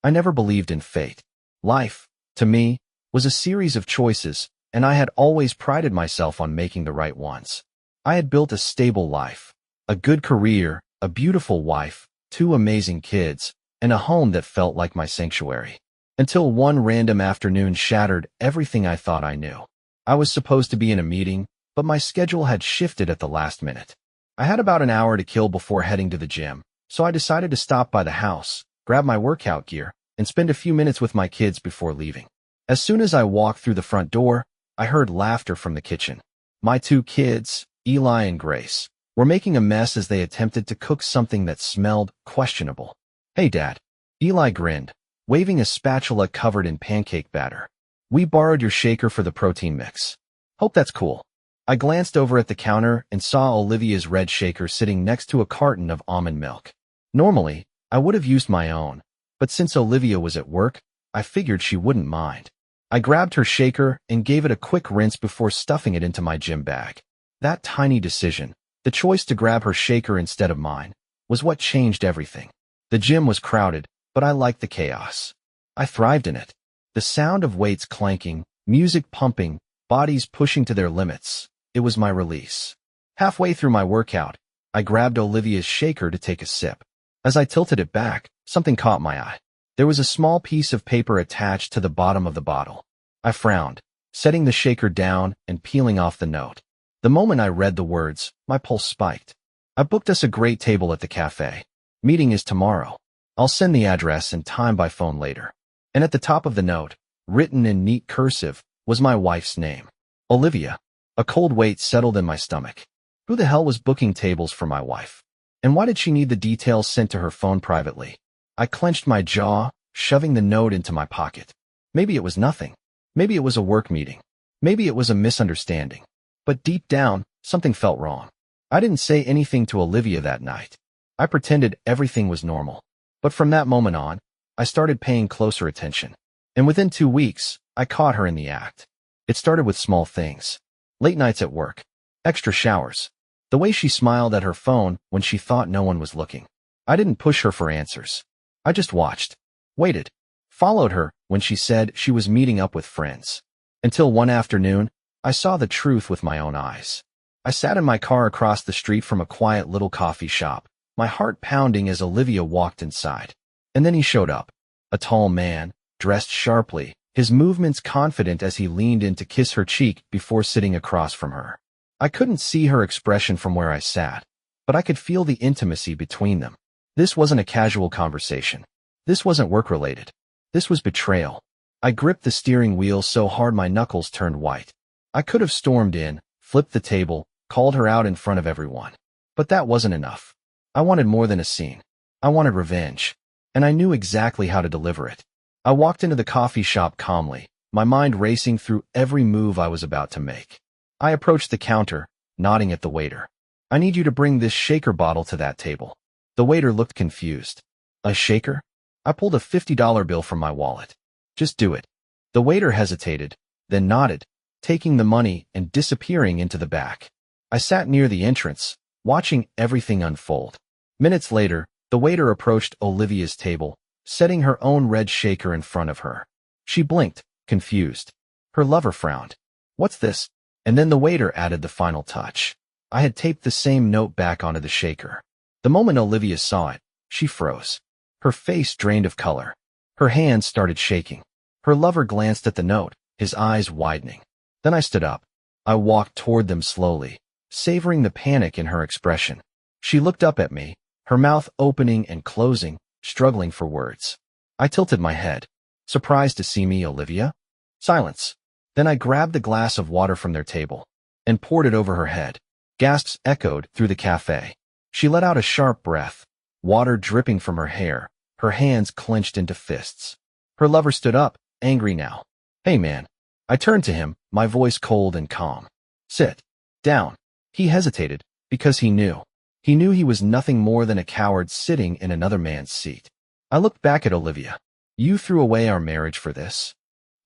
I never believed in fate. Life, to me, was a series of choices, and I had always prided myself on making the right ones. I had built a stable life, a good career, a beautiful wife, 2 amazing kids, and a home that felt like my sanctuary. Until one random afternoon shattered everything I thought I knew. I was supposed to be in a meeting, but my schedule had shifted at the last minute. I had about an hour to kill before heading to the gym, so I decided to stop by the house, grab my workout gear, and spend a few minutes with my kids before leaving. As soon as I walked through the front door, I heard laughter from the kitchen. My 2 kids, Eli and Grace, were making a mess as they attempted to cook something that smelled questionable. "Hey, Dad." Eli grinned, waving a spatula covered in pancake batter. "We borrowed your shaker for the protein mix. Hope that's cool." I glanced over at the counter and saw Olivia's red shaker sitting next to a carton of almond milk. Normally, I would have used my own, but since Olivia was at work, I figured she wouldn't mind. I grabbed her shaker and gave it a quick rinse before stuffing it into my gym bag. That tiny decision, the choice to grab her shaker instead of mine, was what changed everything. The gym was crowded, but I liked the chaos. I thrived in it. The sound of weights clanking, music pumping, bodies pushing to their limits. It was my release. Halfway through my workout, I grabbed Olivia's shaker to take a sip. As I tilted it back, something caught my eye. There was a small piece of paper attached to the bottom of the bottle. I frowned, setting the shaker down and peeling off the note. The moment I read the words, my pulse spiked. "I booked us a great table at the cafe. Meeting is tomorrow. I'll send the address and time by phone later." And at the top of the note, written in neat cursive, was my wife's name, Olivia. A cold weight settled in my stomach. Who the hell was booking tables for my wife? And why did she need the details sent to her phone privately? I clenched my jaw, shoving the note into my pocket. Maybe it was nothing. Maybe it was a work meeting. Maybe it was a misunderstanding. But deep down, something felt wrong. I didn't say anything to Olivia that night. I pretended everything was normal. But from that moment on, I started paying closer attention. And within 2 weeks, I caught her in the act. It started with small things. Late nights at work. Extra showers. The way she smiled at her phone when she thought no one was looking. I didn't push her for answers. I just watched. Waited. Followed her when she said she was meeting up with friends. Until one afternoon, I saw the truth with my own eyes. I sat in my car across the street from a quiet little coffee shop, my heart pounding as Olivia walked inside. And then he showed up. A tall man, dressed sharply, his movements confident as he leaned in to kiss her cheek before sitting across from her. I couldn't see her expression from where I sat, but I could feel the intimacy between them. This wasn't a casual conversation. This wasn't work-related. This was betrayal. I gripped the steering wheel so hard my knuckles turned white. I could have stormed in, flipped the table, called her out in front of everyone. But that wasn't enough. I wanted more than a scene. I wanted revenge. And I knew exactly how to deliver it. I walked into the coffee shop calmly, my mind racing through every move I was about to make. I approached the counter, nodding at the waiter. "I need you to bring this shaker bottle to that table." The waiter looked confused. "A shaker?" I pulled a $50 bill from my wallet. "Just do it." The waiter hesitated, then nodded, taking the money and disappearing into the back. I sat near the entrance, watching everything unfold. Minutes later, the waiter approached Olivia's table, setting her own red shaker in front of her. She blinked, confused. Her lover frowned. "What's this?" And then the waiter added the final touch. I had taped the same note back onto the shaker. The moment Olivia saw it, she froze. Her face drained of color. Her hands started shaking. Her lover glanced at the note, his eyes widening. Then I stood up. I walked toward them slowly, savoring the panic in her expression. She looked up at me, her mouth opening and closing, struggling for words. I tilted my head. "Surprised to see me, Olivia?" Silence. Then I grabbed the glass of water from their table and poured it over her head. Gasps echoed through the cafe. She let out a sharp breath, water dripping from her hair, her hands clenched into fists. Her lover stood up, angry now. "Hey, man." I turned to him, my voice cold and calm. "Sit down." He hesitated, because he knew. He knew he was nothing more than a coward sitting in another man's seat. I looked back at Olivia. "You threw away our marriage for this?"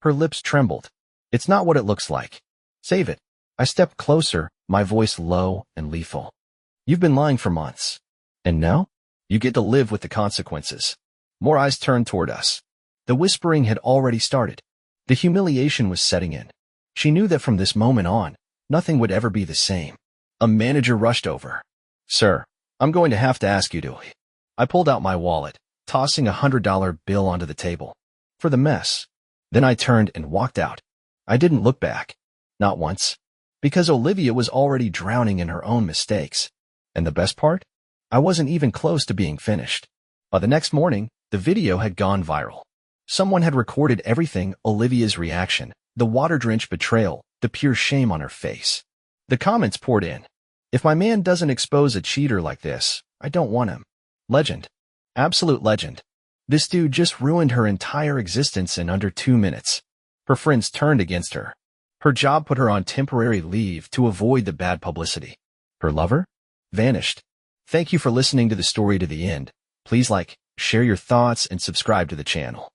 Her lips trembled. "It's not what it looks like. Save it." I stepped closer, my voice low and lethal. "You've been lying for months. And now? You get to live with the consequences." More eyes turned toward us. The whispering had already started. The humiliation was setting in. She knew that from this moment on, nothing would ever be the same. A manager rushed over. "Sir, I'm going to have to ask you to." I pulled out my wallet, tossing $100 bill onto the table. "For the mess." Then I turned and walked out. I didn't look back. Not once. Because Olivia was already drowning in her own mistakes. And the best part? I wasn't even close to being finished. By the next morning, the video had gone viral. Someone had recorded everything: Olivia's reaction, the water-drenched betrayal, the pure shame on her face. The comments poured in. "If my man doesn't expose a cheater like this, I don't want him." Legend. Absolute legend. This dude just ruined her entire existence in under 2 minutes. Her friends turned against her. Her job put her on temporary leave to avoid the bad publicity. Her lover? Vanished. Thank you for listening to the story to the end. Please like, share your thoughts, and subscribe to the channel.